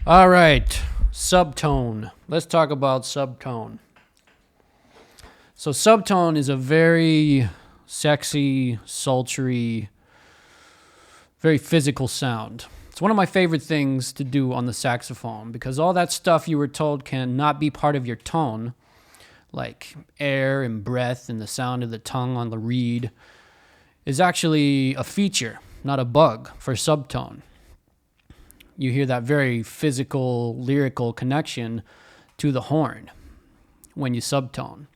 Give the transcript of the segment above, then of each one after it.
All right, subtone. Let's talk about subtone. So subtone is a very sexy, sultry, very physical sound. It's one of my favorite things to do on the saxophone because all that stuff you were told cannot be part of your tone, like air and breath and the sound of the tongue on the reed, is actually a feature, not a bug, for subtone. You hear that very physical, lyrical connection to the horn when you subtone.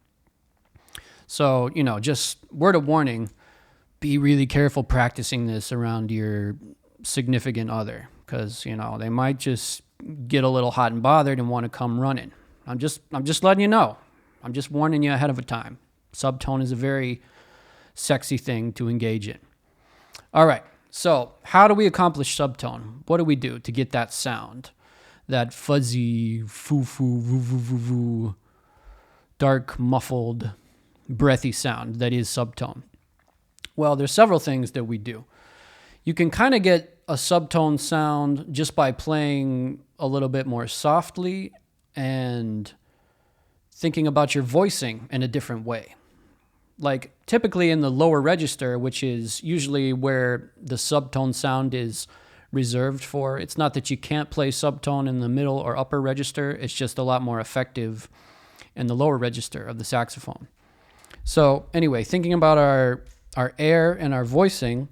So, just word of warning, be really careful practicing this around your significant other because, they might just get a little hot and bothered and want to come running. I'm just letting you know. I'm just warning you ahead of a time. Subtone is a very sexy thing to engage in. All right. So how do we accomplish subtone? What do we do to get that sound? That fuzzy, foo-foo, voo-voo-voo-voo, dark, muffled, breathy sound that is subtone. Well, there's several things that we do. You can kind of get a subtone sound just by playing a little bit more softly and thinking about your voicing in a different way. Like typically in the lower register, which is usually where the subtone sound is reserved for. It's not that you can't play subtone in the middle or upper register. It's just a lot more effective in the lower register of the saxophone. So anyway, thinking about our air and our voicing,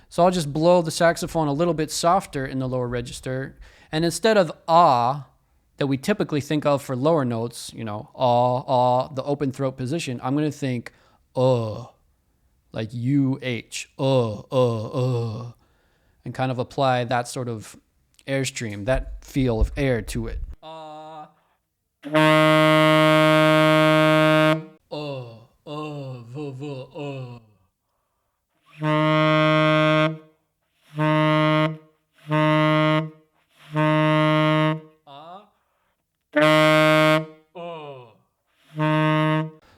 so I'll just blow the saxophone a little bit softer in the lower register. And instead of ah, that we typically think of for lower notes, ah, the open throat position, I'm going to think like U-H, and kind of apply that sort of airstream, that feel of air to it.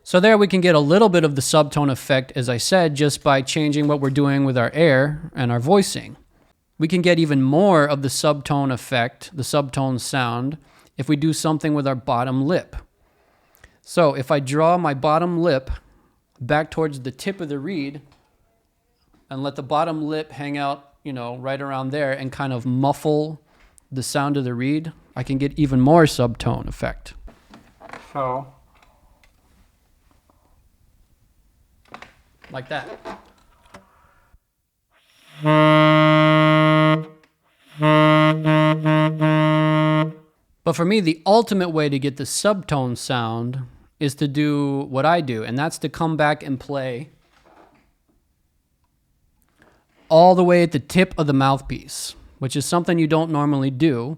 So there we can get a little bit of the subtone effect, as I said, just by changing what we're doing with our air and our voicing. We can get even more of the subtone effect, the subtone sound, if we do something with our bottom lip. So if I draw my bottom lip back towards the tip of the reed and let the bottom lip hang out, right around there and kind of muffle the sound of the reed, I can get even more subtone effect. So, like that. But for me, the ultimate way to get the subtone sound is to do what I do, and that's to come back and play all the way at the tip of the mouthpiece, which is something you don't normally do.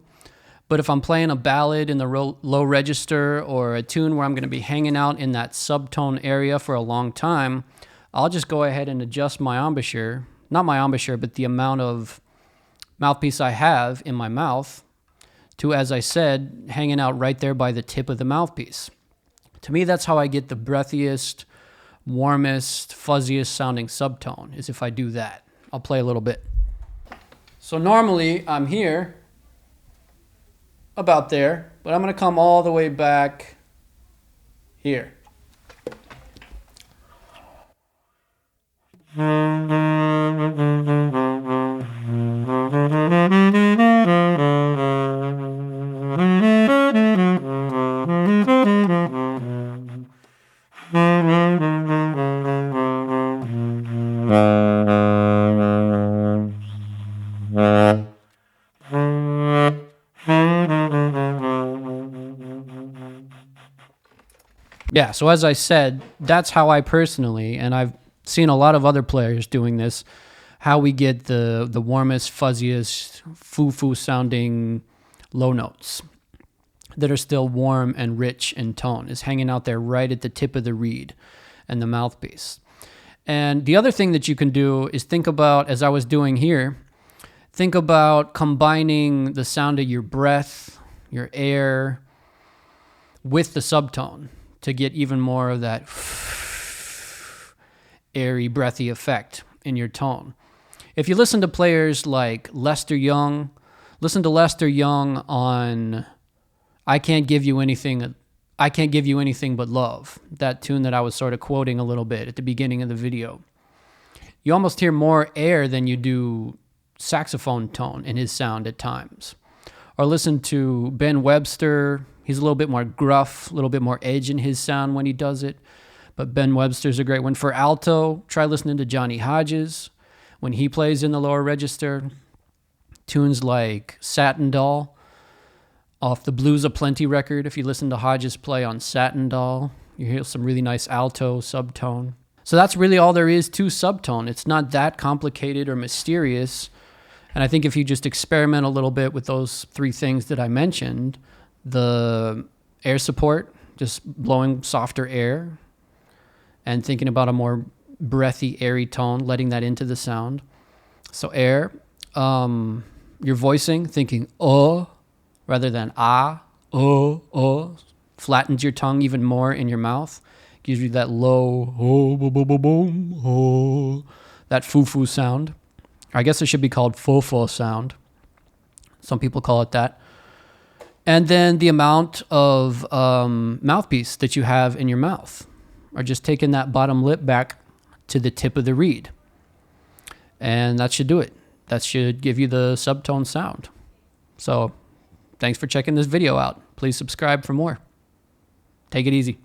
But if I'm playing a ballad in the low register or a tune where I'm going to be hanging out in that subtone area for a long time, I'll just go ahead and adjust my embouchure, not my embouchure, but the amount of mouthpiece I have in my mouth to, as I said, hanging out right there by the tip of the mouthpiece. To me, that's how I get the breathiest, warmest, fuzziest sounding subtone, is if I do that. I'll play a little bit. So normally I'm here, about there, but I'm going to come all the way back here. Yeah, so as I said, that's how I personally, and I've seen a lot of other players doing this, how we get the warmest, fuzziest, foo-foo sounding low notes that are still warm and rich in tone, is hanging out there right at the tip of the reed and the mouthpiece. And the other thing that you can do is think about, as I was doing here, think about combining the sound of your breath, your air, with the subtone to get even more of that airy, breathy effect in your tone. If you listen to players like Lester Young, listen to Lester Young on I Can't Give You Anything But Love, that tune that I was sort of quoting a little bit at the beginning of the video. You almost hear more air than you do saxophone tone in his sound at times. Or listen to Ben Webster. He's a little bit more gruff, a little bit more edge in his sound when he does it. But Ben Webster's a great one. For alto, try listening to Johnny Hodges when he plays in the lower register. Tunes like Satin Doll off the Blues Aplenty record. If you listen to Hodges play on Satin Doll, you hear some really nice alto subtone. So that's really all there is to subtone. It's not that complicated or mysterious. And I think if you just experiment a little bit with those three things that I mentioned, the air support, just blowing softer air, and thinking about a more breathy, airy tone, letting that into the sound. So air, your voicing, thinking rather than flattens your tongue even more in your mouth, gives you that low that foo-foo sound. I guess it should be called faux sound. Some people call it that. And then the amount of mouthpiece that you have in your mouth, or just taking that bottom lip back to the tip of the reed. And that should do it. That should give you the subtone sound. So thanks for checking this video out. Please subscribe for more. Take it easy.